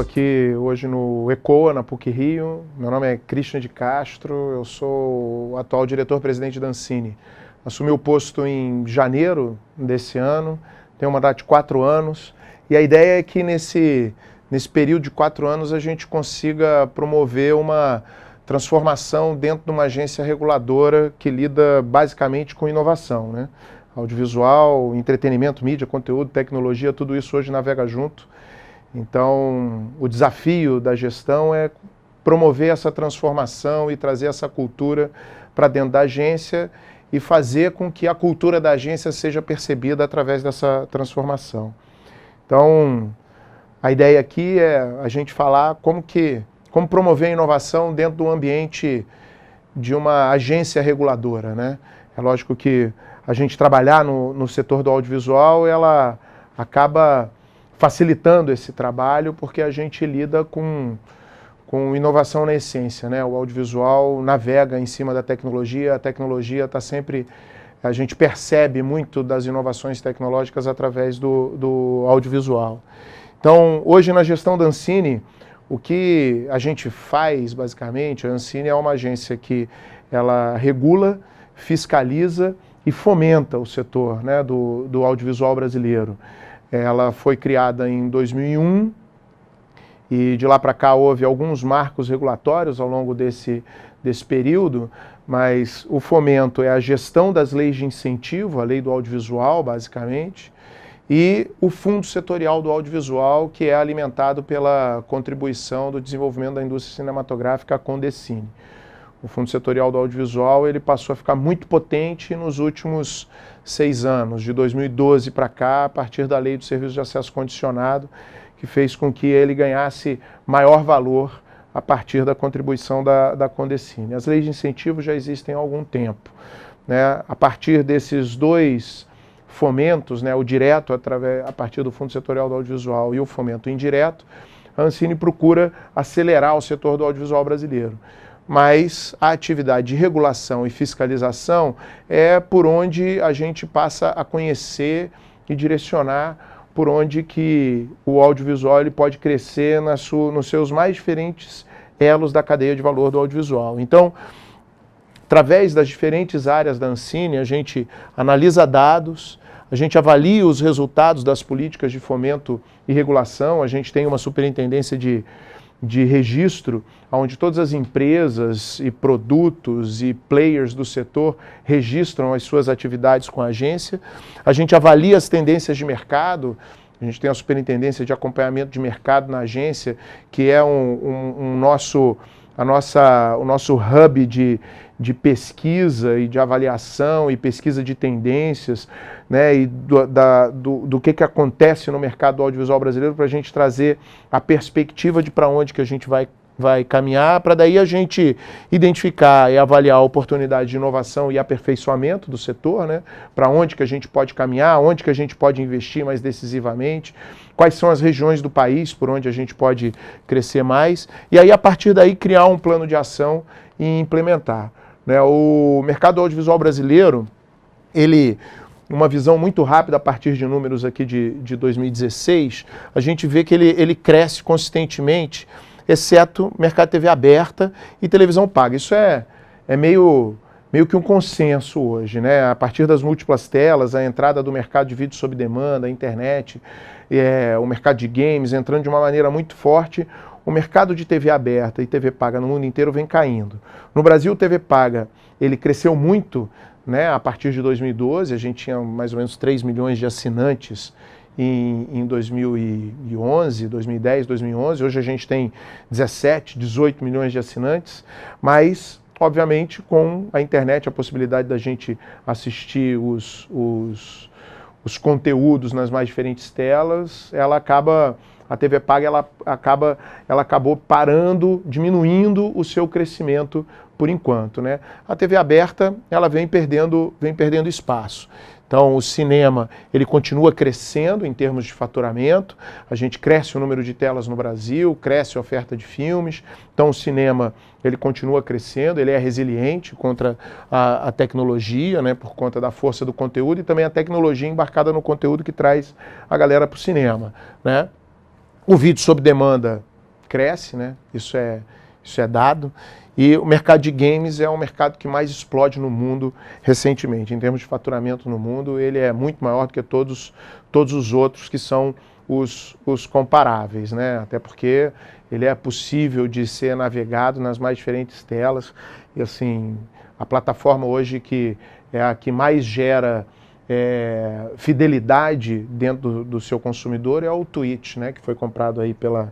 estou aqui hoje no ECOA, na PUC-Rio. Meu nome é Christian de Castro, eu sou o atual diretor-presidente da Ancine. Assumi o posto em janeiro desse ano, tenho um mandato de 4 anos, e a ideia é que nesse período de 4 anos a gente consiga promover uma transformação dentro de uma agência reguladora que lida basicamente com inovação, né? Audiovisual, entretenimento, mídia, conteúdo, tecnologia, tudo isso hoje navega junto. Então, o desafio da gestão é promover essa transformação e trazer essa cultura para dentro da agência e fazer com que a cultura da agência seja percebida através dessa transformação. Então, a ideia aqui é a gente falar como promover a inovação dentro do ambiente de uma agência reguladora, né? É lógico que a gente trabalhar no setor do audiovisual, ela acaba facilitando esse trabalho, porque a gente lida com inovação na essência, né? O audiovisual navega em cima da tecnologia, a tecnologia está sempre... A gente percebe muito das inovações tecnológicas através do audiovisual. Então, hoje na gestão da Ancine, o que a gente faz, basicamente, a Ancine é uma agência que ela regula, fiscaliza e fomenta o setor, né, do audiovisual brasileiro. Ela foi criada em 2001 e de lá para cá houve alguns marcos regulatórios ao longo desse período, mas o fomento é a gestão das leis de incentivo, a lei do audiovisual, basicamente, e o fundo setorial do audiovisual, que é alimentado pela contribuição do desenvolvimento da indústria cinematográfica, a Condecine. O fundo setorial do audiovisual ele passou a ficar muito potente nos últimos 6 anos, de 2012 para cá, a partir da lei do serviço de acesso condicionado, que fez com que ele ganhasse maior valor a partir da contribuição da Condecine. As leis de incentivo já existem há algum tempo, né? A partir desses 2 fomentos, né, o direto a partir do fundo setorial do audiovisual e o fomento indireto, a Ancine procura acelerar o setor do audiovisual brasileiro. Mas a atividade de regulação e fiscalização é por onde a gente passa a conhecer e direcionar por onde que o audiovisual ele pode crescer nos seus mais diferentes elos da cadeia de valor do audiovisual. Então, através das diferentes áreas da Ancine, a gente analisa dados, a gente avalia os resultados das políticas de fomento e regulação, a gente tem uma superintendência de registro, onde todas as empresas e produtos e players do setor registram as suas atividades com a agência. A gente avalia as tendências de mercado, a gente tem a superintendência de acompanhamento de mercado na agência, que é o nosso hub de pesquisa e de avaliação e pesquisa de tendências, né, e do que acontece no mercado audiovisual brasileiro, para a gente trazer a perspectiva de para onde que a gente vai caminhar, para daí a gente identificar e avaliar a oportunidade de inovação e aperfeiçoamento do setor, né, para onde que a gente pode caminhar, onde que a gente pode investir mais decisivamente, quais são as regiões do país por onde a gente pode crescer mais, e aí a partir daí criar um plano de ação e implementar. Né? O mercado audiovisual brasileiro, uma visão muito rápida a partir de números aqui de 2016, a gente vê que ele cresce consistentemente, exceto mercado de TV aberta e televisão paga. Isso é meio que um consenso hoje, né? A partir das múltiplas telas, a entrada do mercado de vídeo sob demanda, a internet, o mercado de games entrando de uma maneira muito forte, o mercado de TV aberta e TV paga no mundo inteiro vem caindo. No Brasil, TV paga, ele cresceu muito, né, a partir de 2012, a gente tinha mais ou menos 3 milhões de assinantes em 2011, 2010, 2011, hoje a gente tem 17, 18 milhões de assinantes, mas, obviamente, com a internet, a possibilidade da gente assistir os conteúdos nas mais diferentes telas, a TV paga ela acabou parando, diminuindo o seu crescimento por enquanto, né? A TV aberta ela vem perdendo espaço. Então o cinema ele continua crescendo em termos de faturamento, a gente cresce o número de telas no Brasil, cresce a oferta de filmes, então o cinema ele continua crescendo, ele é resiliente contra a tecnologia, né, por conta da força do conteúdo e também a tecnologia embarcada no conteúdo que traz a galera para o cinema, né? O vídeo sob demanda cresce, né? Isso é dado. E o mercado de games é o mercado que mais explode no mundo recentemente. Em termos de faturamento no mundo, ele é muito maior do que todos os outros que são os comparáveis, né? Até porque ele é possível de ser navegado nas mais diferentes telas. E assim, a plataforma hoje que é a que mais gera fidelidade dentro do seu consumidor é o Twitch, né? Que foi comprado aí pela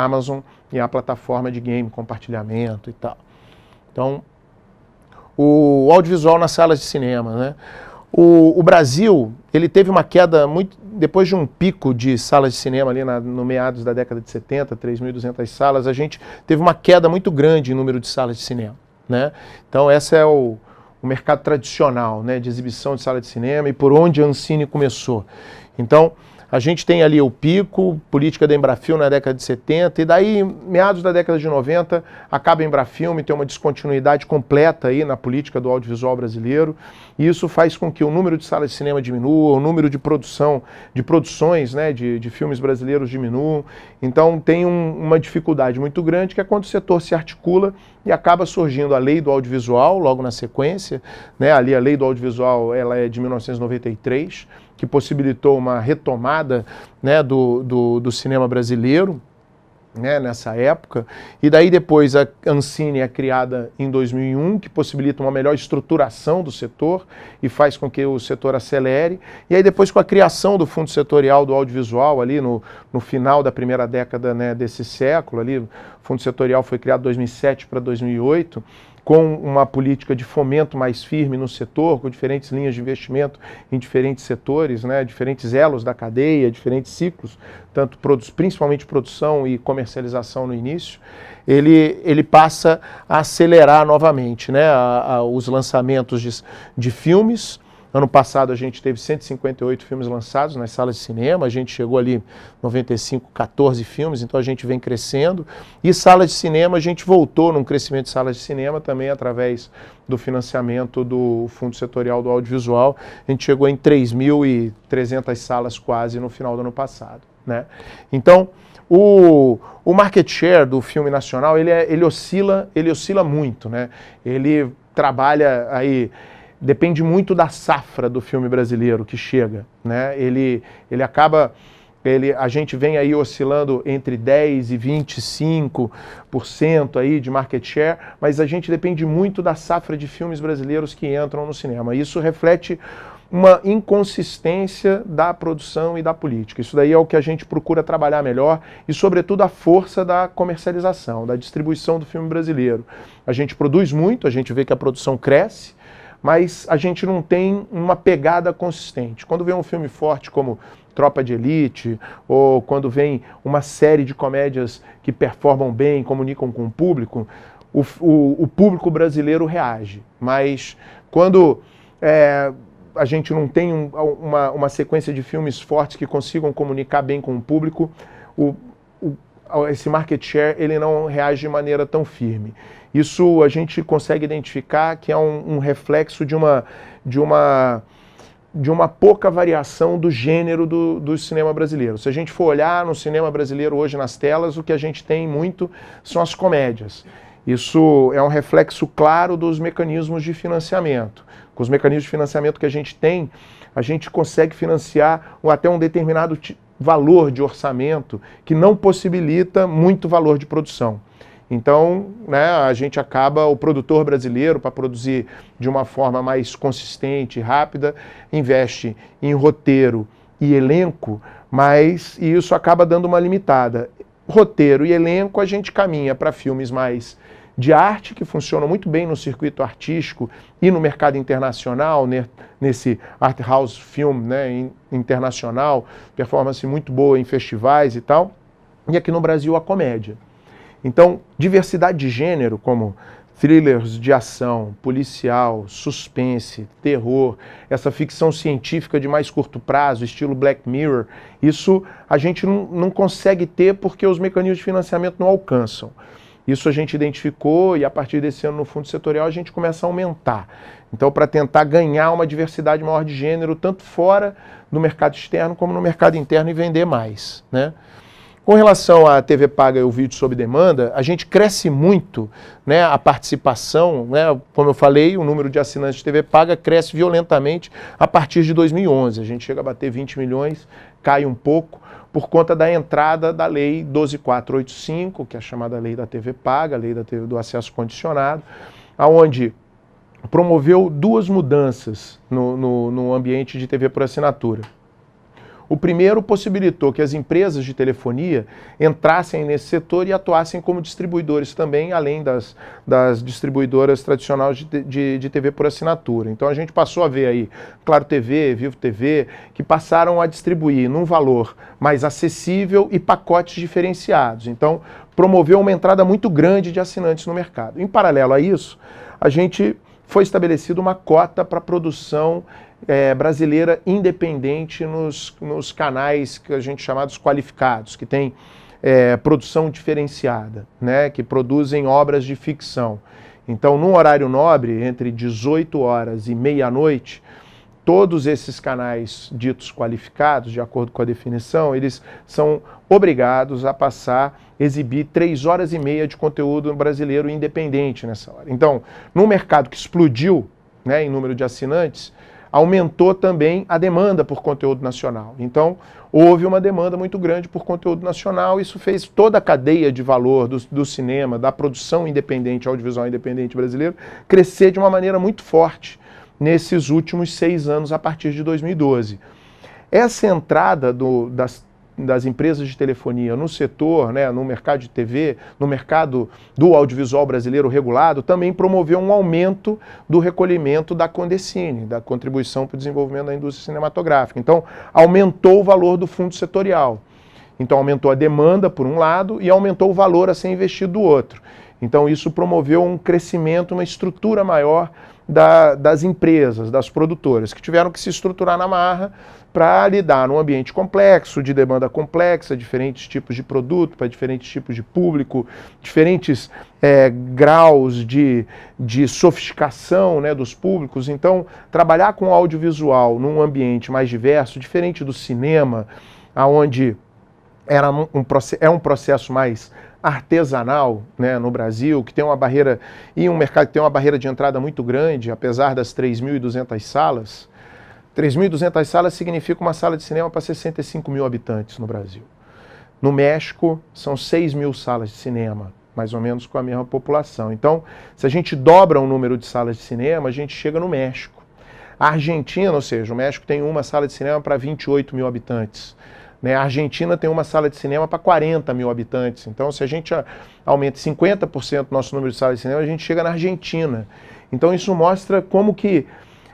Amazon, e a plataforma de game, compartilhamento e tal. Então, o audiovisual nas salas de cinema, né? O Brasil, ele teve uma queda muito... Depois de um pico de salas de cinema ali no meados da década de 70, 3.200 salas, a gente teve uma queda muito grande em número de salas de cinema, né? Então, esse é o mercado tradicional, né, de exibição de sala de cinema e por onde a Ancine começou. Então, a gente tem ali o pico, política da Embrafilme na década de 70, e daí, meados da década de 90, acaba a Embrafilme, tem uma descontinuidade completa aí na política do audiovisual brasileiro, e isso faz com que o número de salas de cinema diminua, o número de produções, né, de filmes brasileiros diminua. Então tem uma dificuldade muito grande, que é quando o setor se articula e acaba surgindo a lei do audiovisual, logo na sequência, né, ali a lei do audiovisual, ela é de 1993, que possibilitou uma retomada, né, do cinema brasileiro, né, nessa época, e daí depois a Ancine é criada em 2001, que possibilita uma melhor estruturação do setor e faz com que o setor acelere, e aí depois com a criação do Fundo Setorial do Audiovisual ali no final da primeira década, né, desse século, ali, o Fundo Setorial foi criado de 2007 para 2008, com uma política de fomento mais firme no setor, com diferentes linhas de investimento em diferentes setores, né, diferentes elos da cadeia, diferentes ciclos, tanto principalmente produção e comercialização no início, ele passa a acelerar novamente, né, os lançamentos de filmes. Ano passado a gente teve 158 filmes lançados nas salas de cinema, a gente chegou ali 95, 14 filmes, então a gente vem crescendo. E salas de cinema, a gente voltou num crescimento de salas de cinema também através do financiamento do Fundo Setorial do Audiovisual. A gente chegou em 3.300 salas quase no final do ano passado, né? Então, o market share do filme nacional, ele oscila muito, né? Ele trabalha aí... Depende muito da safra do filme brasileiro que chega, né? A gente vem aí oscilando entre 10% e 25% aí de market share, mas a gente depende muito da safra de filmes brasileiros que entram no cinema. Isso reflete uma inconsistência da produção e da política. Isso daí é o que a gente procura trabalhar melhor e, sobretudo, a força da comercialização, da distribuição do filme brasileiro. A gente produz muito, a gente vê que a produção cresce, mas a gente não tem uma pegada consistente. Quando vem um filme forte como Tropa de Elite, ou quando vem uma série de comédias que performam bem, comunicam com o público, o público brasileiro reage. Mas quando a gente não tem uma sequência de filmes fortes que consigam comunicar bem com o público, esse market share ele não reage de maneira tão firme. Isso a gente consegue identificar que é um reflexo de uma pouca variação do gênero do cinema brasileiro. Se a gente for olhar no cinema brasileiro hoje nas telas, o que a gente tem muito são as comédias. Isso é um reflexo claro dos mecanismos de financiamento. Com os mecanismos de financiamento que a gente consegue financiar até um determinado valor de orçamento que não possibilita muito valor de produção. Então, né, o produtor brasileiro, para produzir de uma forma mais consistente e rápida, investe em roteiro e elenco, mas isso acaba dando uma limitada. Roteiro e elenco, a gente caminha para filmes mais de arte, que funcionam muito bem no circuito artístico e no mercado internacional, nesse art house film, né, internacional, performance muito boa em festivais e tal, e aqui no Brasil a comédia. Então, diversidade de gênero, como thrillers de ação, policial, suspense, terror, essa ficção científica de mais curto prazo, estilo Black Mirror, isso a gente não consegue ter porque os mecanismos de financiamento não alcançam. Isso a gente identificou e a partir desse ano no Fundo Setorial a gente começa a aumentar. Então, para tentar ganhar uma diversidade maior de gênero, tanto fora do mercado externo como no mercado interno e vender mais, né? Com relação à TV paga e o vídeo sob demanda, a gente cresce muito, né, a participação, né, como eu falei, o número de assinantes de TV paga cresce violentamente a partir de 2011. A gente chega a bater 20 milhões, cai um pouco, por conta da entrada da Lei 12.485, que é a chamada Lei da TV paga, a Lei do acesso condicionado, aonde promoveu duas mudanças no ambiente de TV por assinatura. O primeiro possibilitou que as empresas de telefonia entrassem nesse setor e atuassem como distribuidores também, além das distribuidoras tradicionais de TV por assinatura. Então a gente passou a ver aí Claro TV, Vivo TV, que passaram a distribuir num valor mais acessível e pacotes diferenciados. Então promoveu uma entrada muito grande de assinantes no mercado. Em paralelo a isso, a gente foi estabelecida uma cota para produção brasileira independente nos canais que a gente chama dos qualificados, que tem produção diferenciada, né, que produzem obras de ficção. Então, num horário nobre, entre 18 horas e meia-noite, todos esses canais ditos qualificados, de acordo com a definição, eles são obrigados a exibir 3 horas e meia de conteúdo brasileiro independente nessa hora. Então, num mercado que explodiu, né, em número de assinantes, aumentou também a demanda por conteúdo nacional. Então, houve uma demanda muito grande por conteúdo nacional, isso fez toda a cadeia de valor do cinema, da produção independente, audiovisual independente brasileiro, crescer de uma maneira muito forte nesses últimos 6 anos, a partir de 2012. Essa entrada das empresas de telefonia no setor, né, no mercado de TV, no mercado do audiovisual brasileiro regulado, também promoveu um aumento do recolhimento da Condecine, da contribuição para o desenvolvimento da indústria cinematográfica. Então, aumentou o valor do fundo setorial. Então, aumentou a demanda, por um lado, e aumentou o valor a ser investido do outro. Então, isso promoveu um crescimento, uma estrutura maior das empresas, das produtoras, que tiveram que se estruturar na marra para lidar num ambiente complexo, de demanda complexa, diferentes tipos de produto, para diferentes tipos de público, diferentes graus de sofisticação, né, dos públicos. Então, trabalhar com audiovisual num ambiente mais diverso, diferente do cinema, onde é um processo mais artesanal, né, no Brasil, que tem uma barreira, e um mercado que tem uma barreira de entrada muito grande, apesar das 3.200 salas. 3.200 salas significa uma sala de cinema para 65 mil habitantes no Brasil. No México, são 6 mil salas de cinema, mais ou menos com a mesma população. Então, se a gente dobra o número de salas de cinema, a gente chega no México. A Argentina, ou seja, o México tem uma sala de cinema para 28 mil habitantes. A Argentina tem uma sala de cinema para 40 mil habitantes. Então, se a gente aumenta 50% do nosso número de salas de cinema, a gente chega na Argentina. Então, isso mostra como que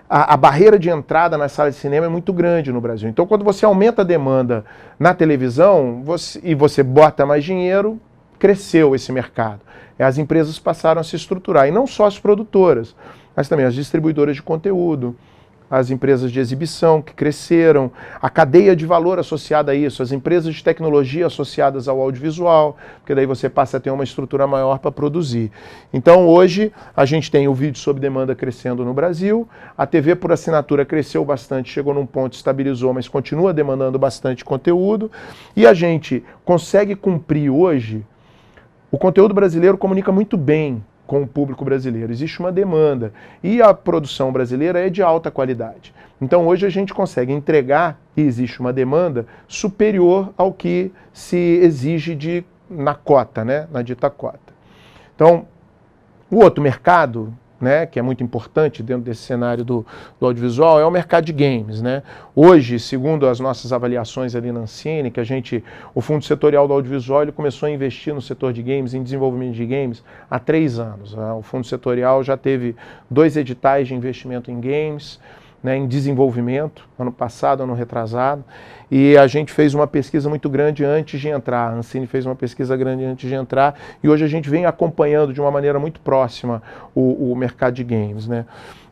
a barreira de entrada na sala de cinema é muito grande no Brasil. Então, quando você aumenta a demanda na televisão e você bota mais dinheiro, cresceu esse mercado. As empresas passaram a se estruturar. E não só as produtoras, mas também as distribuidoras de conteúdo, as empresas de exibição que cresceram, a cadeia de valor associada a isso, as empresas de tecnologia associadas ao audiovisual, porque daí você passa a ter uma estrutura maior para produzir. Então hoje a gente tem o vídeo sob demanda crescendo no Brasil, a TV por assinatura cresceu bastante, chegou num ponto, estabilizou, mas continua demandando bastante conteúdo, e a gente consegue cumprir hoje, o conteúdo brasileiro comunica muito bem com o público brasileiro. Existe uma demanda e a produção brasileira é de alta qualidade. Então hoje a gente consegue entregar, e existe uma demanda, superior ao que se exige na cota, né? Na dita cota. Então, o outro mercado, né, que é muito importante dentro desse cenário do audiovisual, é o mercado de games, né? Hoje, segundo as nossas avaliações ali na Ancine, o Fundo Setorial do Audiovisual ele começou a investir no setor de games, em desenvolvimento de games, há 3 anos. Né? O Fundo Setorial já teve 2 editais de investimento em games, né, em desenvolvimento, ano passado, ano retrasado, e a gente fez uma pesquisa muito grande antes de entrar, a Ancine fez uma pesquisa grande antes de entrar, e hoje a gente vem acompanhando de uma maneira muito próxima o mercado de games, né?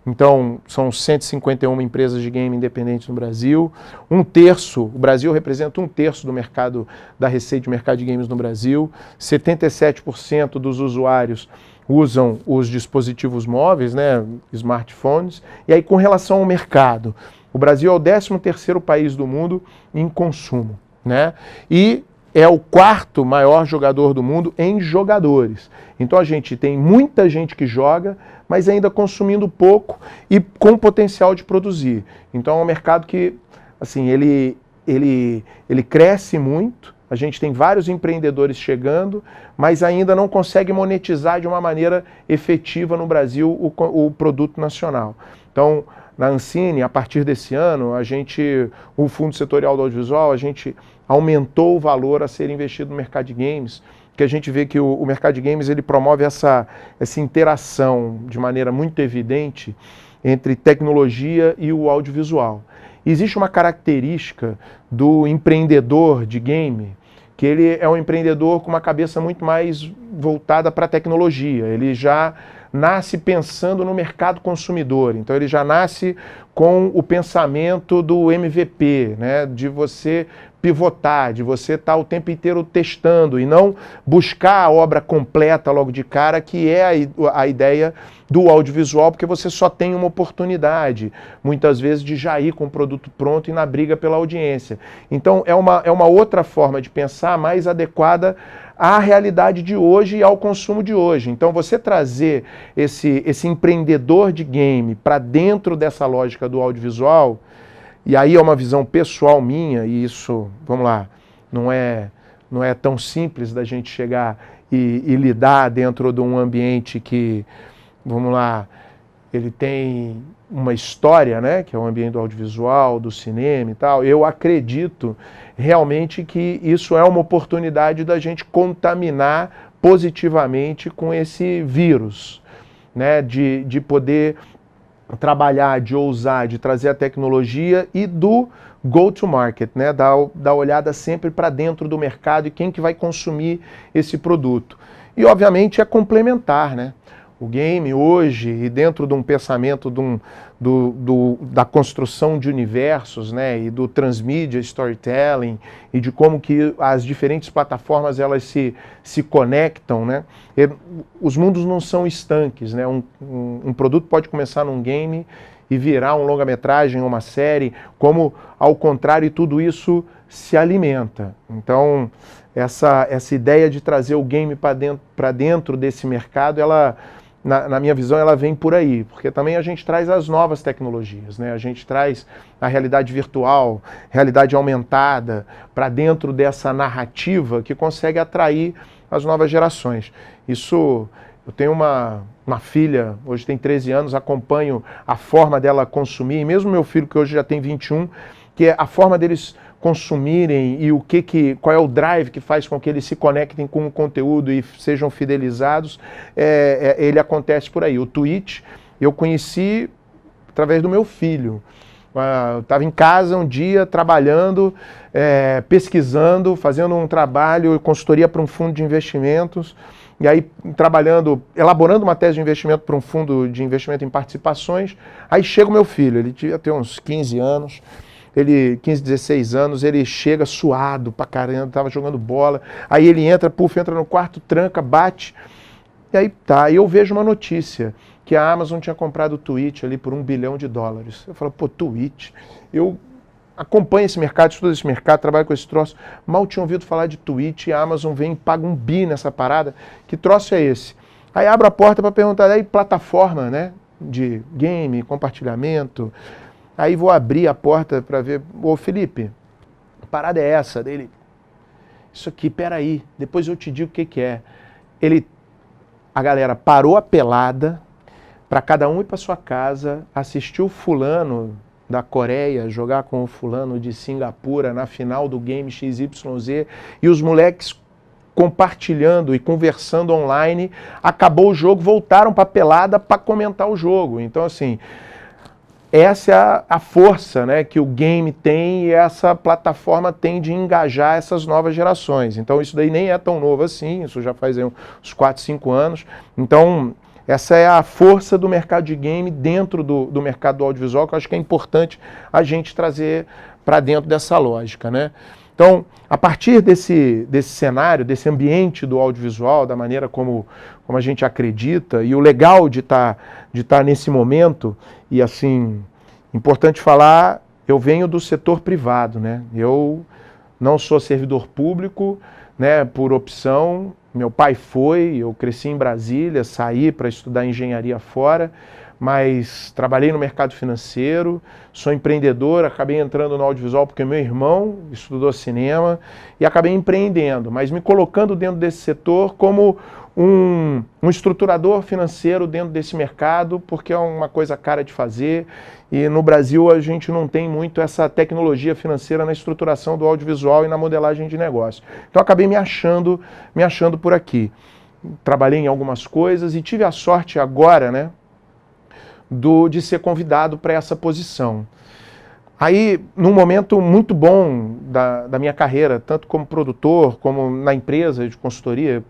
Então, são 151 empresas de game independentes no Brasil, o Brasil representa 1/3 do mercado, da receita de mercado de games no Brasil, 77% dos usuários usam os dispositivos móveis, né, smartphones, e aí com relação ao mercado, o Brasil é o 13º país do mundo em consumo, né, e é o quarto maior jogador do mundo em jogadores. Então a gente tem muita gente que joga, mas ainda consumindo pouco e com potencial de produzir. Então é um mercado que, assim, ele cresce muito. A gente tem vários empreendedores chegando, mas ainda não consegue monetizar de uma maneira efetiva no Brasil o produto nacional. Então, na Ancine, a partir desse ano, o Fundo Setorial do Audiovisual, a gente aumentou o valor a ser investido no mercado de games, que a gente vê que o mercado de games ele promove essa interação de maneira muito evidente entre tecnologia e o audiovisual. Existe uma característica do empreendedor de game, que ele é um empreendedor com uma cabeça muito mais voltada para a tecnologia. Ele já nasce pensando no mercado consumidor, então ele já nasce com o pensamento do MVP, né? De você pivotar, de você estar o tempo inteiro testando e não buscar a obra completa logo de cara, que é a ideia do audiovisual, porque você só tem uma oportunidade, muitas vezes, de já ir com o produto pronto e na briga pela audiência. Então é uma outra forma de pensar mais adequada à realidade de hoje e ao consumo de hoje. Então você trazer esse empreendedor de game para dentro dessa lógica do audiovisual, e aí é uma visão pessoal minha, e isso, vamos lá, não é tão simples da gente chegar e lidar dentro de um ambiente que, vamos lá, ele tem uma história, né, que é o ambiente do audiovisual, do cinema e tal. Eu acredito realmente que isso é uma oportunidade da gente contaminar positivamente com esse vírus, né, de poder trabalhar, de ousar, de trazer a tecnologia e do go-to-market, né, dar olhada sempre para dentro do mercado e quem que vai consumir esse produto. E, obviamente, é complementar, né? O game hoje, e dentro de um pensamento da construção de universos, né, e do transmídia storytelling, e de como que as diferentes plataformas elas se conectam, né? Os mundos não são estanques, né? Um produto pode começar num game e virar um longa-metragem, uma série, como, ao contrário, tudo isso se alimenta. Então, essa ideia de trazer o game para dentro desse mercado, ela, na minha visão, ela vem por aí, porque também a gente traz as novas tecnologias, né? A gente traz a realidade virtual, realidade aumentada, para dentro dessa narrativa que consegue atrair as novas gerações. Isso, eu tenho uma filha, hoje tem 13 anos, acompanho a forma dela consumir, e mesmo meu filho, que hoje já tem 21, que é a forma deles consumirem e qual é o drive que faz com que eles se conectem com o conteúdo e sejam fidelizados, ele acontece por aí. O Twitch eu conheci através do meu filho. Eu estava em casa um dia trabalhando, pesquisando, fazendo um trabalho, consultoria para um fundo de investimentos, e aí trabalhando, elaborando uma tese de investimento para um fundo de investimento em participações. Aí chega o meu filho, ele devia ter uns 15 anos, 15, 16 anos, ele chega suado pra caramba, tava jogando bola, aí ele entra no quarto, tranca, bate, e aí tá, e eu vejo uma notícia, que a Amazon tinha comprado o Twitch ali por $1 bilhão. Eu falo, pô, Twitch, eu acompanho esse mercado, estudo esse mercado, trabalho com esse troço, mal tinha ouvido falar de Twitch, e a Amazon vem e paga $1 bi nessa parada, que troço é esse? Aí abro a porta para perguntar, aí plataforma, né, de game, compartilhamento. Aí vou abrir a porta para ver, ô Felipe, a parada é essa? Dele, isso aqui, peraí, depois eu te digo o que é. A galera parou a pelada para cada um ir para sua casa, assistir o fulano da Coreia jogar com o fulano de Singapura na final do game XYZ, e os moleques compartilhando e conversando online, acabou o jogo, voltaram para a pelada para comentar o jogo. Então, assim, essa é a força, né, que o game tem e essa plataforma tem de engajar essas novas gerações. Então isso daí nem é tão novo assim, isso já faz aí uns 4, 5 anos. Então essa é a força do mercado de game dentro do mercado do audiovisual, que eu acho que é importante a gente trazer para dentro dessa lógica, né? Então, a partir desse cenário, desse ambiente do audiovisual, da maneira como a gente acredita, e o legal de tá nesse momento, e assim, importante falar, eu venho do setor privado, né? Eu não sou servidor público, né, por opção. Meu pai foi, eu cresci em Brasília, saí para estudar engenharia fora, mas trabalhei no mercado financeiro, sou empreendedor, acabei entrando no audiovisual porque meu irmão estudou cinema e acabei empreendendo, mas me colocando dentro desse setor como um estruturador financeiro dentro desse mercado, porque é uma coisa cara de fazer e no Brasil a gente não tem muito essa tecnologia financeira na estruturação do audiovisual e na modelagem de negócio. Então acabei me achando por aqui. Trabalhei em algumas coisas e tive a sorte agora, né, de ser convidado para essa posição. Aí, num momento muito bom da minha carreira, tanto como produtor, como na empresa de consultoria,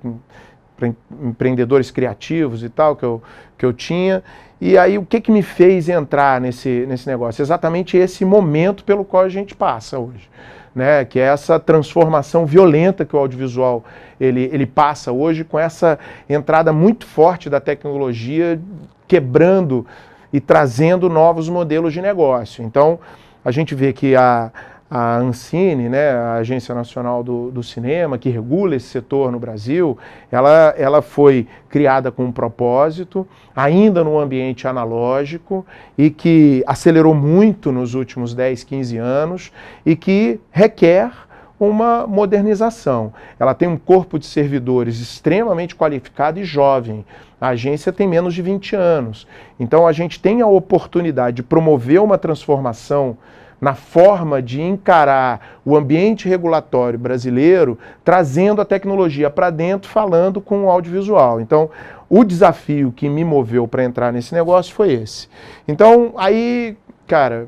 para empreendedores criativos e tal, que eu tinha, e aí o que me fez entrar nesse negócio? Exatamente esse momento pelo qual a gente passa hoje, né? Que é essa transformação violenta que o audiovisual ele passa hoje, com essa entrada muito forte da tecnologia, quebrando e trazendo novos modelos de negócio. Então, a gente vê que a Ancine, né, a Agência Nacional do Cinema, que regula esse setor no Brasil, ela foi criada com um propósito, ainda num ambiente analógico, e que acelerou muito nos últimos 10, 15 anos, e que requer uma modernização. Ela tem um corpo de servidores extremamente qualificado e jovem. A agência tem menos de 20 anos. Então a gente tem a oportunidade de promover uma transformação na forma de encarar o ambiente regulatório brasileiro, trazendo a tecnologia para dentro, falando com o audiovisual. Então, o desafio que me moveu para entrar nesse negócio foi esse. Então, aí, cara,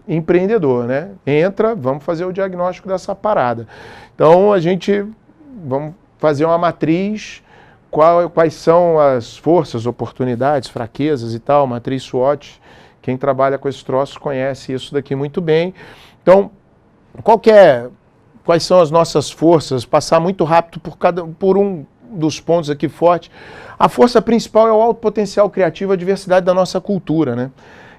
empreendedor, né? Entra, vamos fazer o diagnóstico dessa parada. Então, vamos fazer uma matriz, quais são as forças, oportunidades, fraquezas e tal, matriz SWOT. Quem trabalha com esses troços conhece isso daqui muito bem. Então, quais são as nossas forças? Passar muito rápido por um dos pontos aqui forte. A força principal é o alto potencial criativo, a diversidade da nossa cultura, né?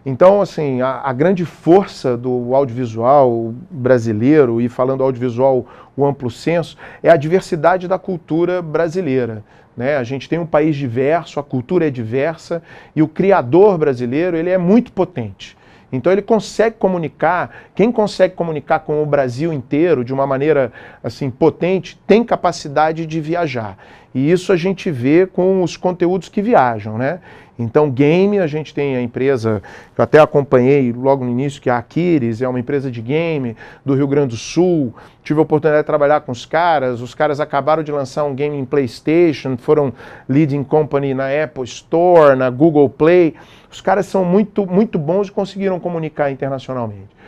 Então, assim, a grande força do audiovisual brasileiro, e falando audiovisual, o amplo senso, é a diversidade da cultura brasileira. Né? A gente tem um país diverso, a cultura é diversa, e o criador brasileiro ele é muito potente. Então ele consegue comunicar, quem consegue comunicar com o Brasil inteiro de uma maneira assim potente, tem capacidade de viajar. E isso a gente vê com os conteúdos que viajam, né? Então, game, a gente tem a empresa que eu até acompanhei logo no início, que é a Aquiles, é uma empresa de game do Rio Grande do Sul. Tive a oportunidade de trabalhar com os caras acabaram de lançar um game em PlayStation, foram leading company na Apple Store, na Google Play. Os caras são muito, muito bons e conseguiram comunicar internacionalmente.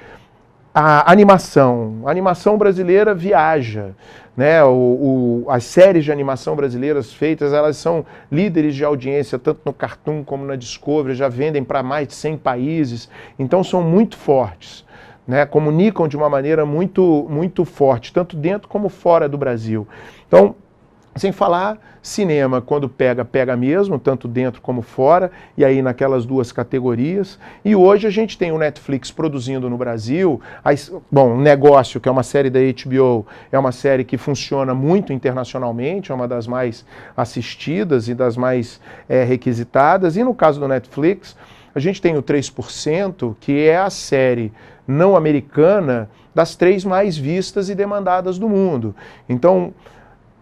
A animação brasileira viaja, né? As séries de animação brasileiras feitas, elas são líderes de audiência, tanto no Cartoon como na Discovery, já vendem para mais de 100 países, então são muito fortes, né? Comunicam de uma maneira muito, muito forte, tanto dentro como fora do Brasil. Então, sem falar, cinema, quando pega mesmo, tanto dentro como fora, e aí naquelas duas categorias. E hoje a gente tem o Netflix produzindo no Brasil. Bom, Negócio, que é uma série da HBO, é uma série que funciona muito internacionalmente, é uma das mais assistidas e das mais requisitadas. E no caso do Netflix, a gente tem o 3%, que é a série não americana das 3 mais vistas e demandadas do mundo. Então,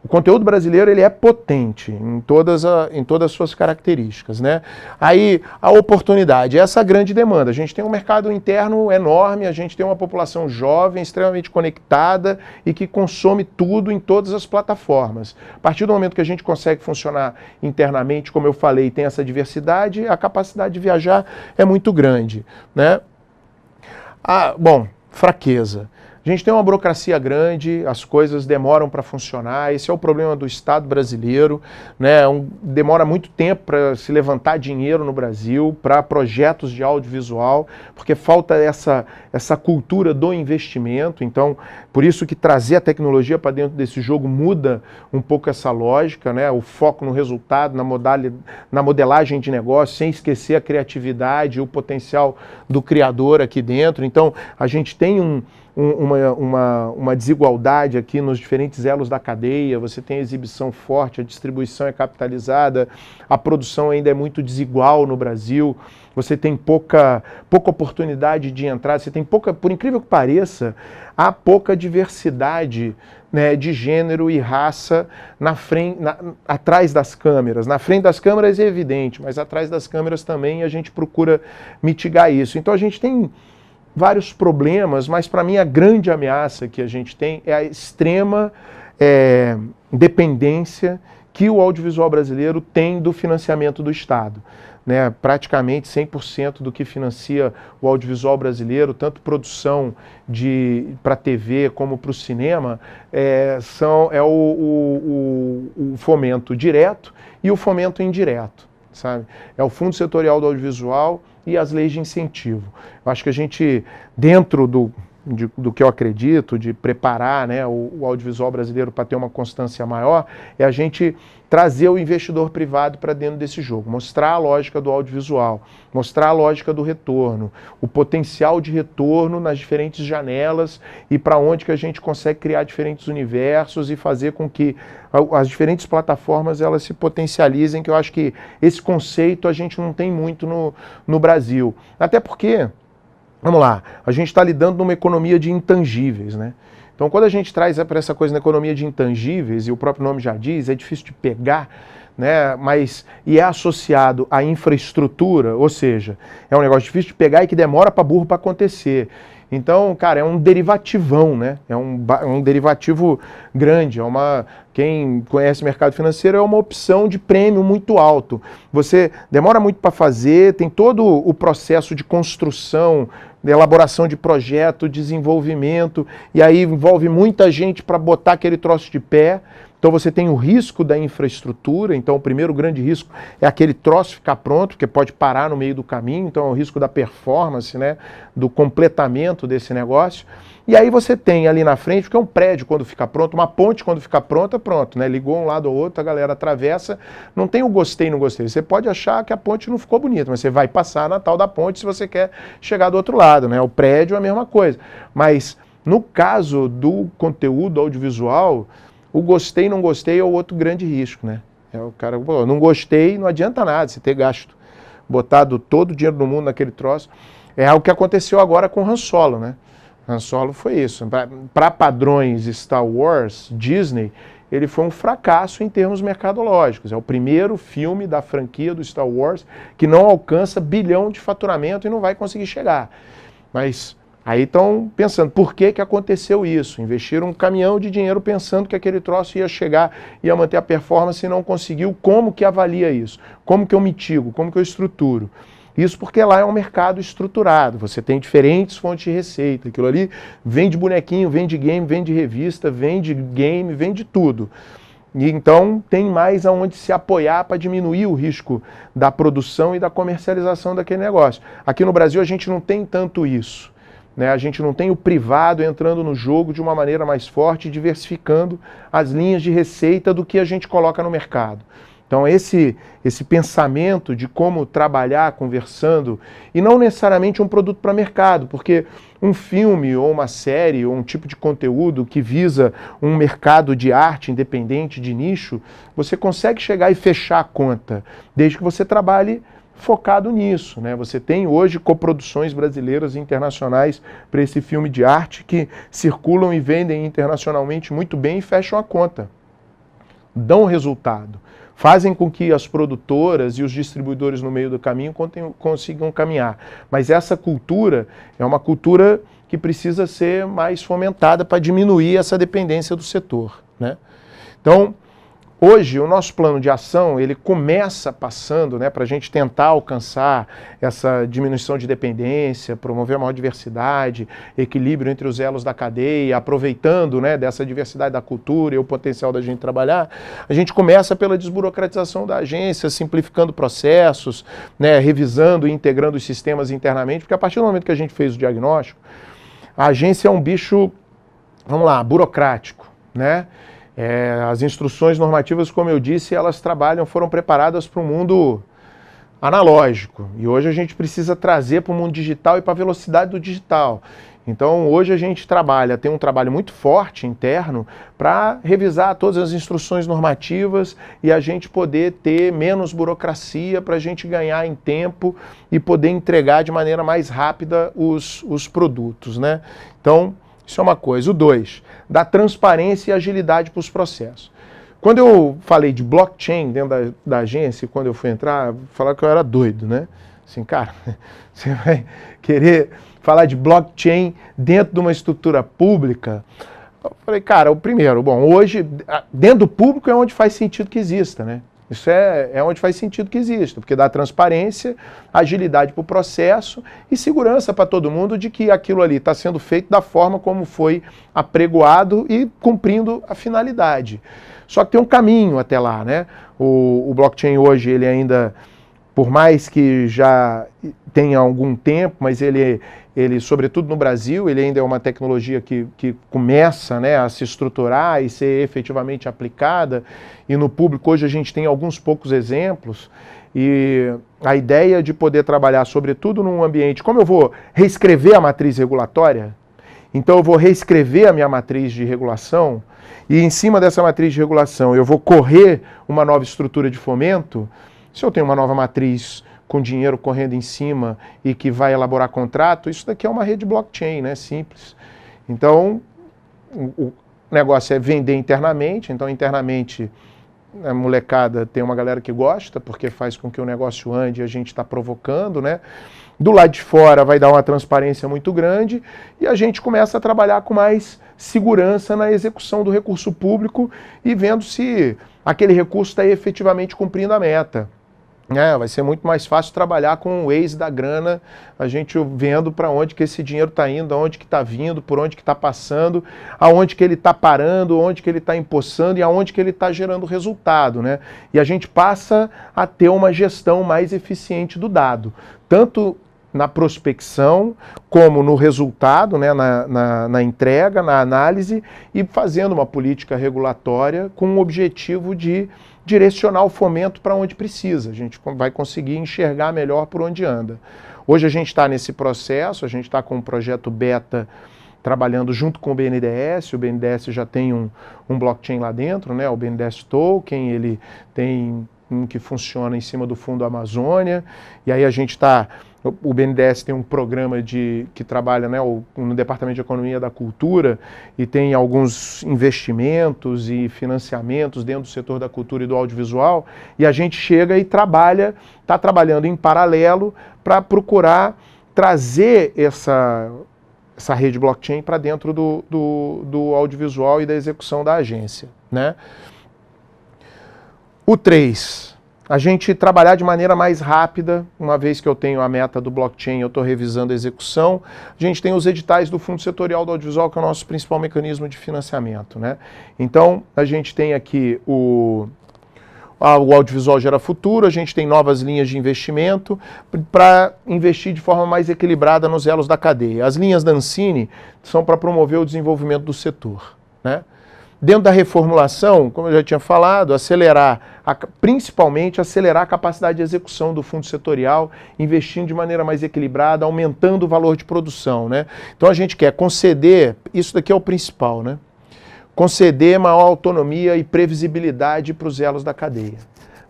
o conteúdo brasileiro ele é potente em todas as suas características, né? Aí a oportunidade, essa grande demanda. A gente tem um mercado interno enorme, a gente tem uma população jovem, extremamente conectada e que consome tudo em todas as plataformas. A partir do momento que a gente consegue funcionar internamente, como eu falei, tem essa diversidade, a capacidade de viajar é muito grande, né? Bom, fraqueza. A gente tem uma burocracia grande, as coisas demoram para funcionar, esse é o problema do Estado brasileiro, né? Demora muito tempo para se levantar dinheiro no Brasil para projetos de audiovisual, porque falta essa cultura do investimento. Então, por isso que trazer a tecnologia para dentro desse jogo muda um pouco essa lógica, né? O foco no resultado, na modelagem de negócio, sem esquecer a criatividade e o potencial do criador aqui dentro. Então, a gente tem uma desigualdade aqui nos diferentes elos da cadeia, você tem a exibição forte, a distribuição é capitalizada, a produção ainda é muito desigual no Brasil, você tem pouca oportunidade de entrada, você tem pouca, por incrível que pareça, há pouca diversidade, né, de gênero e raça atrás das câmeras. Na frente das câmeras é evidente, mas atrás das câmeras também a gente procura mitigar isso. Então a gente tem vários problemas, mas para mim a grande ameaça que a gente tem é a extrema dependência que o audiovisual brasileiro tem do financiamento do Estado. Né, praticamente 100% do que financia o audiovisual brasileiro, tanto produção para TV como para o cinema, é o fomento direto e o fomento indireto, sabe? É o Fundo Setorial do Audiovisual e as leis de incentivo. Eu acho que a gente, dentro do que eu acredito, de preparar, né, o audiovisual brasileiro para ter uma constância maior, é a gente trazer o investidor privado para dentro desse jogo, mostrar a lógica do audiovisual, mostrar a lógica do retorno, o potencial de retorno nas diferentes janelas e para onde que a gente consegue criar diferentes universos e fazer com que as diferentes plataformas elas se potencializem, que eu acho que esse conceito a gente não tem muito no Brasil. Até porque, vamos lá, a gente está lidando numa economia de intangíveis, né? Então, quando a gente traz para essa coisa na economia de intangíveis, e o próprio nome já diz, é difícil de pegar, né? E é associado à infraestrutura, ou seja, é um negócio difícil de pegar e que demora para burro para acontecer. Então, cara, é um derivativão, né? É um derivativo grande, quem conhece mercado financeiro é uma opção de prêmio muito alto. Você demora muito para fazer, tem todo o processo de construção, de elaboração de projeto, desenvolvimento, e aí envolve muita gente para botar aquele troço de pé. Então você tem o risco da infraestrutura, então o primeiro grande risco é aquele troço ficar pronto, porque pode parar no meio do caminho, então é o risco da performance, né, do completamento desse negócio. E aí você tem ali na frente, porque é um prédio quando fica pronto, uma ponte quando fica pronta, pronto, né, ligou um lado ao outro, a galera atravessa, não tem o gostei e não gostei. Você pode achar que a ponte não ficou bonita, mas você vai passar na tal da ponte se você quer chegar do outro lado, né, o prédio é a mesma coisa. Mas no caso do conteúdo audiovisual, o gostei e não gostei é o outro grande risco, né? É o cara, pô, não gostei, não adianta nada você ter gasto, botado todo o dinheiro do mundo naquele troço. É algo que aconteceu agora com Han Solo, né? Han Solo foi isso. Para padrões Star Wars, Disney, ele foi um fracasso em termos mercadológicos. É o primeiro filme da franquia do Star Wars que não alcança bilhão de faturamento e não vai conseguir chegar. Mas aí estão pensando, por que aconteceu isso? Investiram um caminhão de dinheiro pensando que aquele troço ia chegar, ia manter a performance e não conseguiu. Como que avalia isso? Como que eu mitigo? Como que eu estruturo? Isso porque lá é um mercado estruturado, você tem diferentes fontes de receita. Aquilo ali vende bonequinho, vende game, vende revista, vende game, vende tudo. E então tem mais aonde se apoiar para diminuir o risco da produção e da comercialização daquele negócio. Aqui no Brasil a gente não tem tanto isso. A gente não tem o privado entrando no jogo de uma maneira mais forte, diversificando as linhas de receita do que a gente coloca no mercado. Então esse pensamento de como trabalhar conversando, e não necessariamente um produto para mercado, porque um filme ou uma série ou um tipo de conteúdo que visa um mercado de arte independente, de nicho, você consegue chegar e fechar a conta, desde que você trabalhe focado nisso, né? Você tem hoje coproduções brasileiras e internacionais para esse filme de arte que circulam e vendem internacionalmente muito bem e fecham a conta. Dão resultado. Fazem com que as produtoras e os distribuidores no meio do caminho consigam caminhar. Mas essa cultura é uma cultura que precisa ser mais fomentada para diminuir essa dependência do setor, né? Então, hoje, o nosso plano de ação, ele começa passando, né, para a gente tentar alcançar essa diminuição de dependência, promover a maior diversidade, equilíbrio entre os elos da cadeia, aproveitando, né, dessa diversidade da cultura e o potencial da gente trabalhar. A gente começa pela desburocratização da agência, simplificando processos, né, revisando e integrando os sistemas internamente, porque a partir do momento que a gente fez o diagnóstico, a agência é um bicho, vamos lá, burocrático, né? As instruções normativas, como eu disse, elas foram preparadas para o mundo analógico. E hoje a gente precisa trazer para o mundo digital e para a velocidade do digital. Então, hoje a gente tem um trabalho muito forte interno para revisar todas as instruções normativas e a gente poder ter menos burocracia para a gente ganhar em tempo e poder entregar de maneira mais rápida os produtos, né? Então, isso é uma coisa. O 2, dar transparência e agilidade para os processos. Quando eu falei de blockchain dentro da agência, quando eu fui entrar, falaram que eu era doido, né? Assim, cara, você vai querer falar de blockchain dentro de uma estrutura pública? Eu falei, cara, o primeiro, bom, hoje, dentro do público é onde faz sentido que exista, né? Isso é onde faz sentido que exista, porque dá transparência, agilidade para o processo e segurança para todo mundo de que aquilo ali está sendo feito da forma como foi apregoado e cumprindo a finalidade. Só que tem um caminho até lá, né? O blockchain hoje, ele ainda, por mais que já tenha algum tempo, mas ele, sobretudo no Brasil, ele ainda é uma tecnologia que começa, né, a se estruturar e ser efetivamente aplicada, e no público hoje a gente tem alguns poucos exemplos, e a ideia de poder trabalhar, sobretudo num ambiente, como eu vou reescrever a matriz regulatória, então eu vou reescrever a minha matriz de regulação, e em cima dessa matriz de regulação eu vou correr uma nova estrutura de fomento. Se eu tenho uma nova matriz com dinheiro correndo em cima e que vai elaborar contrato, isso daqui é uma rede blockchain, né? Simples. Então, o negócio é vender internamente. Então, internamente, a molecada tem uma galera que gosta, porque faz com que o negócio ande e a gente está provocando, né? Do lado de fora vai dar uma transparência muito grande e a gente começa a trabalhar com mais segurança na execução do recurso público e vendo se aquele recurso está efetivamente cumprindo a meta. Vai ser muito mais fácil trabalhar com o Waze da grana, a gente vendo para onde que esse dinheiro está indo, aonde que está vindo, por onde que está passando, aonde que ele está parando, onde que ele está empossando e aonde que ele está gerando resultado, né? E a gente passa a ter uma gestão mais eficiente do dado, tanto na prospecção, como no resultado, né, na entrega, na análise, e fazendo uma política regulatória com o objetivo de direcionar o fomento para onde precisa. A gente vai conseguir enxergar melhor por onde anda. Hoje a gente está nesse processo, a gente está com um projeto beta trabalhando junto com o BNDES. O BNDES já tem um blockchain lá dentro, né, o BNDES Token, ele tem um que funciona em cima do Fundo Amazônia, e aí a gente está... O BNDES tem um programa que trabalha, né, no Departamento de Economia da Cultura e tem alguns investimentos e financiamentos dentro do setor da cultura e do audiovisual, e a gente chega e está trabalhando em paralelo para procurar trazer essa rede blockchain para dentro do audiovisual e da execução da agência, né? O 3, a gente trabalhar de maneira mais rápida, uma vez que eu tenho a meta do blockchain, eu estou revisando a execução. A gente tem os editais do Fundo Setorial do Audiovisual, que é o nosso principal mecanismo de financiamento, né? Então, a gente tem aqui o Audiovisual Gera Futuro, a gente tem novas linhas de investimento para investir de forma mais equilibrada nos elos da cadeia. As linhas da Ancine são para promover o desenvolvimento do setor, né? Dentro da reformulação, como eu já tinha falado, principalmente acelerar a capacidade de execução do fundo setorial, investindo de maneira mais equilibrada, aumentando o valor de produção, né? Então a gente quer conceder, isso daqui é o principal, né? Conceder maior autonomia e previsibilidade para os elos da cadeia,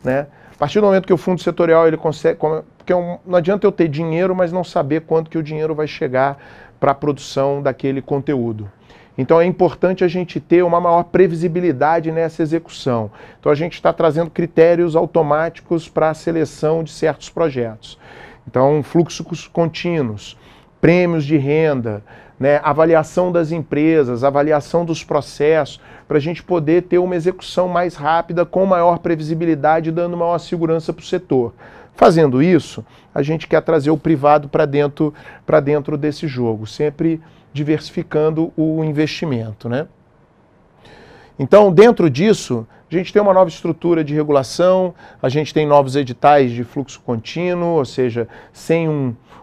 né? A partir do momento que o fundo setorial ele consegue, porque não adianta eu ter dinheiro, mas não saber quanto que o dinheiro vai chegar para a produção daquele conteúdo. Então é importante a gente ter uma maior previsibilidade nessa execução. Então a gente está trazendo critérios automáticos para a seleção de certos projetos. Então fluxos contínuos, prêmios de renda, né, avaliação das empresas, avaliação dos processos, para a gente poder ter uma execução mais rápida, com maior previsibilidade, dando maior segurança para o setor. Fazendo isso, a gente quer trazer o privado para dentro desse jogo, sempre diversificando o investimento, né? Então, dentro disso, a gente tem uma nova estrutura de regulação, a gente tem novos editais de fluxo contínuo, ou seja, sem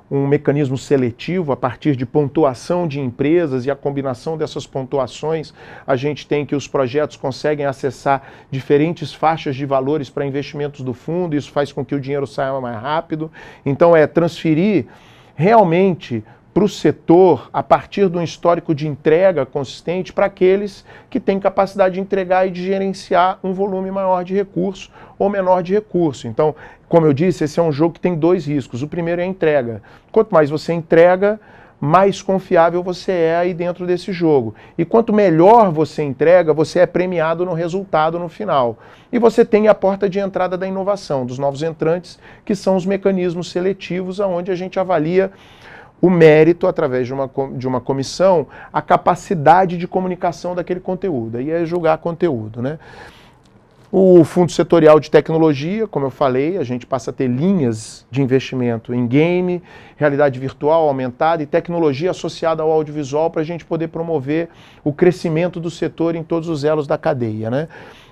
um mecanismo seletivo a partir de pontuação de empresas, e a combinação dessas pontuações, a gente tem que os projetos conseguem acessar diferentes faixas de valores para investimentos do fundo, isso faz com que o dinheiro saia mais rápido. Então, é transferir realmente para o setor a partir de um histórico de entrega consistente para aqueles que têm capacidade de entregar e de gerenciar um volume maior de recurso ou menor de recurso. Então, como eu disse, esse é um jogo que tem dois riscos. O primeiro é a entrega. Quanto mais você entrega, mais confiável você é aí dentro desse jogo. E quanto melhor você entrega, você é premiado no resultado no final. E você tem a porta de entrada da inovação, dos novos entrantes, que são os mecanismos seletivos, onde a gente avalia o mérito, através de uma comissão, a capacidade de comunicação daquele conteúdo. Aí é julgar conteúdo, né? O Fundo Setorial de Tecnologia, como eu falei, a gente passa a ter linhas de investimento em game, realidade virtual aumentada e tecnologia associada ao audiovisual para a gente poder promover o crescimento do setor em todos os elos da cadeia, né?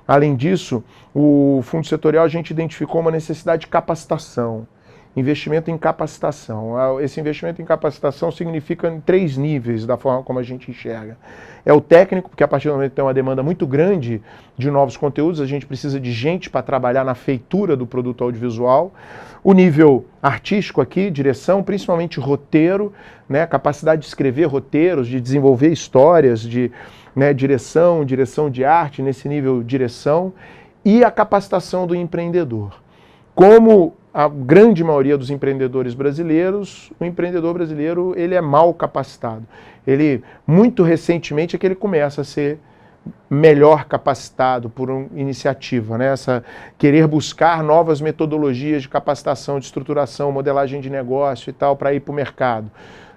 Além disso, o Fundo Setorial a gente identificou uma necessidade de capacitação. Investimento em capacitação. Esse investimento em capacitação significa em 3 níveis da forma como a gente enxerga. É o técnico, porque a partir do momento que tem uma demanda muito grande de novos conteúdos, a gente precisa de gente para trabalhar na feitura do produto audiovisual. O nível artístico aqui, direção, principalmente roteiro, né, capacidade de escrever roteiros, de desenvolver histórias, de direção de arte, nesse nível direção, e a capacitação do empreendedor. Como a grande maioria dos empreendedores brasileiros, o empreendedor brasileiro ele é mal capacitado. Ele, muito recentemente, é que ele começa a ser melhor capacitado por uma iniciativa, né? Querer buscar novas metodologias de capacitação, de estruturação, modelagem de negócio e tal, para ir para o mercado.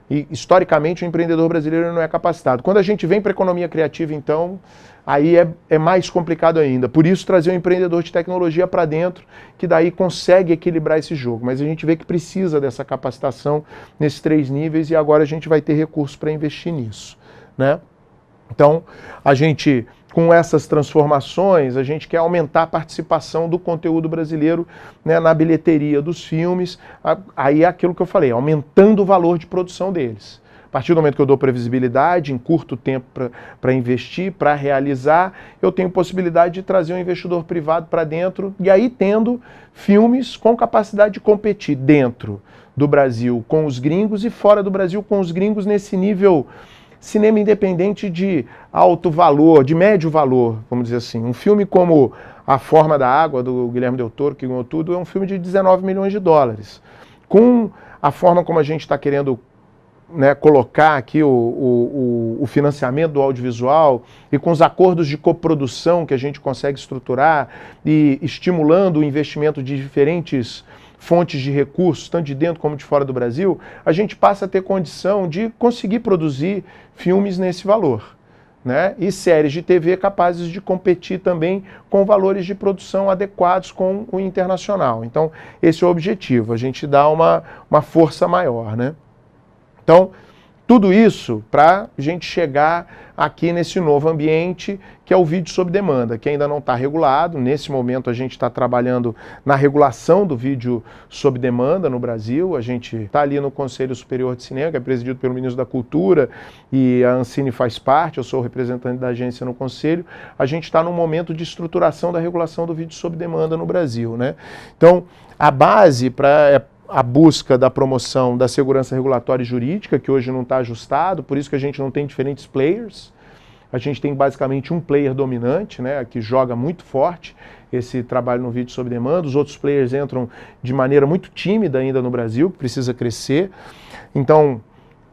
E, historicamente, o empreendedor brasileiro não é capacitado. Quando a gente vem para a economia criativa, então, aí é mais complicado ainda. Por isso, trazer um empreendedor de tecnologia para dentro, que daí consegue equilibrar esse jogo. Mas a gente vê que precisa dessa capacitação nesses 3 níveis e agora a gente vai ter recursos para investir nisso, né? Então, a gente, com essas transformações, a gente quer aumentar a participação do conteúdo brasileiro, né, na bilheteria dos filmes. Aí é aquilo que eu falei, aumentando o valor de produção deles. A partir do momento que eu dou previsibilidade, em curto tempo para investir, para realizar, eu tenho possibilidade de trazer um investidor privado para dentro e aí tendo filmes com capacidade de competir dentro do Brasil com os gringos e fora do Brasil com os gringos nesse nível cinema independente de alto valor, de médio valor, vamos dizer assim. Um filme como A Forma da Água, do Guilherme Del Toro, que ganhou tudo, é um filme de 19 milhões de dólares. Com a forma como a gente está querendo, né, colocar aqui o financiamento do audiovisual e com os acordos de coprodução que a gente consegue estruturar e estimulando o investimento de diferentes fontes de recursos, tanto de dentro como de fora do Brasil, a gente passa a ter condição de conseguir produzir filmes nesse valor, né? E séries de TV capazes de competir também com valores de produção adequados com o internacional. Então, esse é o objetivo, a gente dá uma força maior, né? Então, tudo isso para a gente chegar aqui nesse novo ambiente, que é o vídeo sob demanda, que ainda não está regulado. Nesse momento a gente está trabalhando na regulação do vídeo sob demanda no Brasil. A gente está ali no Conselho Superior de Cinema, que é presidido pelo Ministro da Cultura, e a Ancine faz parte, eu sou o representante da agência no Conselho. A gente está num momento de estruturação da regulação do vídeo sob demanda no Brasil, né? Então, a base para a busca da promoção da segurança regulatória e jurídica, que hoje não está ajustado, por isso que a gente não tem diferentes players. A gente tem basicamente um player dominante, né, que joga muito forte esse trabalho no vídeo sob demanda. Os outros players entram de maneira muito tímida ainda no Brasil, que precisa crescer. Então,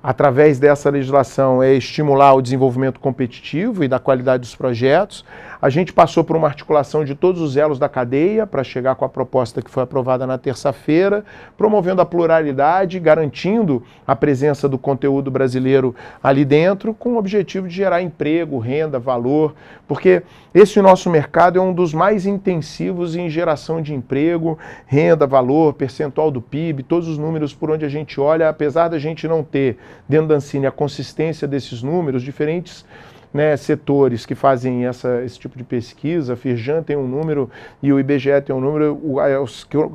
através dessa legislação, é estimular o desenvolvimento competitivo e da qualidade dos projetos. A gente passou por uma articulação de todos os elos da cadeia para chegar com a proposta que foi aprovada na terça-feira, promovendo a pluralidade, garantindo a presença do conteúdo brasileiro ali dentro, com o objetivo de gerar emprego, renda, valor, porque esse nosso mercado é um dos mais intensivos em geração de emprego, renda, valor, percentual do PIB, todos os números por onde a gente olha, apesar da gente não ter dentro da Ancine a consistência desses números, diferentes, né, setores que fazem esse tipo de pesquisa, a Firjan tem um número e o IBGE tem um número, a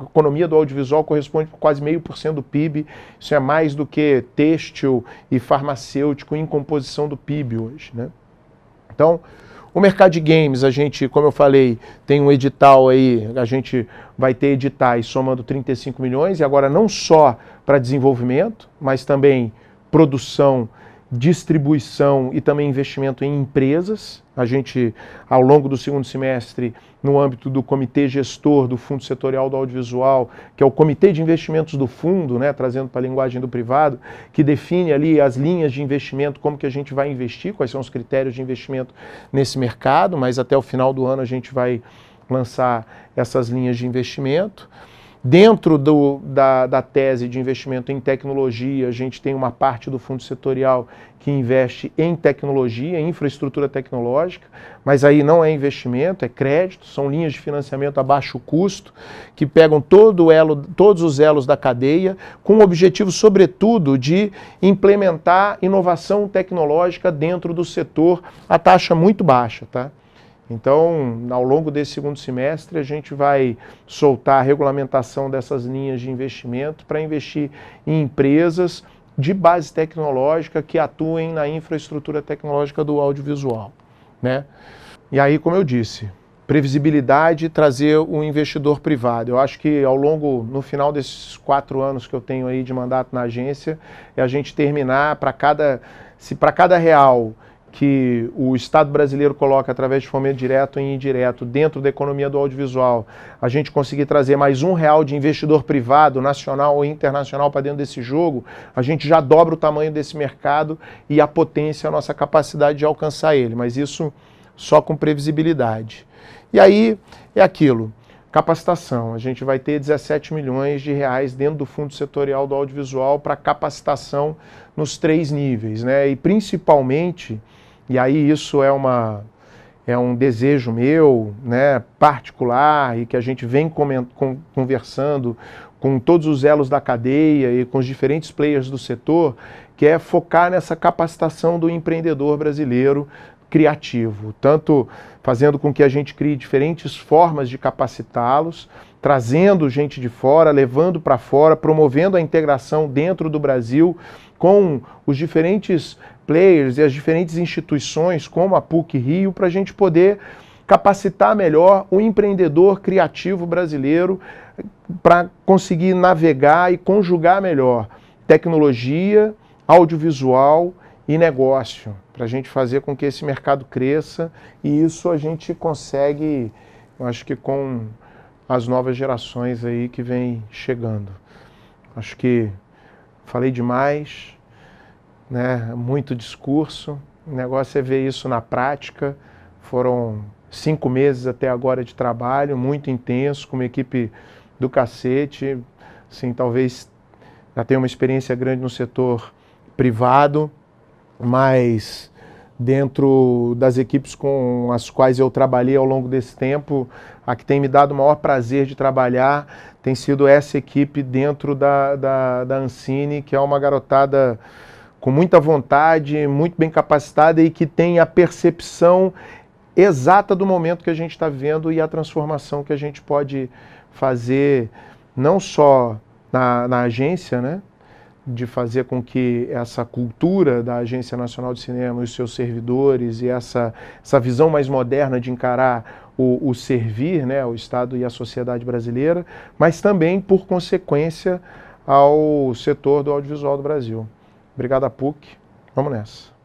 economia do audiovisual corresponde a quase 0,5% do PIB, isso é mais do que têxtil e farmacêutico em composição do PIB hoje, né? Então, o mercado de games, a gente, como eu falei, tem um edital aí, a gente vai ter editais somando 35 milhões, e agora não só para desenvolvimento, mas também produção, distribuição e também investimento em empresas. A gente, ao longo do segundo semestre, no âmbito do comitê gestor do Fundo Setorial do Audiovisual, que é o comitê de investimentos do fundo, né, trazendo para a linguagem do privado, que define ali as linhas de investimento, como que a gente vai investir, quais são os critérios de investimento nesse mercado, mas até o final do ano a gente vai lançar essas linhas de investimento. Dentro da tese de investimento em tecnologia, a gente tem uma parte do fundo setorial que investe em tecnologia, em infraestrutura tecnológica, mas aí não é investimento, é crédito, são linhas de financiamento a baixo custo, que pegam todos os elos da cadeia, com o objetivo, sobretudo, de implementar inovação tecnológica dentro do setor a taxa muito baixa, tá? Então, ao longo desse segundo semestre, a gente vai soltar a regulamentação dessas linhas de investimento para investir em empresas de base tecnológica que atuem na infraestrutura tecnológica do audiovisual, né? E aí, como eu disse, previsibilidade, trazer o investidor privado. Eu acho que no final desses 4 anos que eu tenho aí de mandato na agência, é a gente terminar se para cada real que o Estado brasileiro coloca através de fomento direto e indireto dentro da economia do audiovisual, a gente conseguir trazer mais R$1 de investidor privado, nacional ou internacional para dentro desse jogo, a gente já dobra o tamanho desse mercado e a potência, a nossa capacidade de alcançar ele, mas isso só com previsibilidade. E aí é aquilo, capacitação. A gente vai ter R$17 milhões dentro do Fundo Setorial do Audiovisual para capacitação nos 3 níveis, né? E principalmente, e aí isso é um desejo meu, né, particular, e que a gente vem conversando com todos os elos da cadeia e com os diferentes players do setor, que é focar nessa capacitação do empreendedor brasileiro criativo, tanto fazendo com que a gente crie diferentes formas de capacitá-los, trazendo gente de fora, levando para fora, promovendo a integração dentro do Brasil com os diferentes players e as diferentes instituições, como a PUC-Rio, para a gente poder capacitar melhor o empreendedor criativo brasileiro para conseguir navegar e conjugar melhor tecnologia, audiovisual e negócio, para a gente fazer com que esse mercado cresça, e isso a gente consegue, eu acho que com as novas gerações aí que vem chegando. Acho que falei demais, né? Muito discurso, o negócio é ver isso na prática. Foram 5 meses até agora de trabalho, muito intenso, com uma equipe do cacete, assim, talvez já tenha uma experiência grande no setor privado, mas dentro das equipes com as quais eu trabalhei ao longo desse tempo, a que tem me dado o maior prazer de trabalhar tem sido essa equipe dentro da Ancine, que é uma garotada com muita vontade, muito bem capacitada e que tem a percepção exata do momento que a gente está vivendo e a transformação que a gente pode fazer, não só na agência, né? De fazer com que essa cultura da Agência Nacional de Cinema e os seus servidores e essa visão mais moderna de encarar o servir, né, o Estado e a sociedade brasileira, mas também, por consequência, ao setor do audiovisual do Brasil. Obrigado, PUC. Vamos nessa.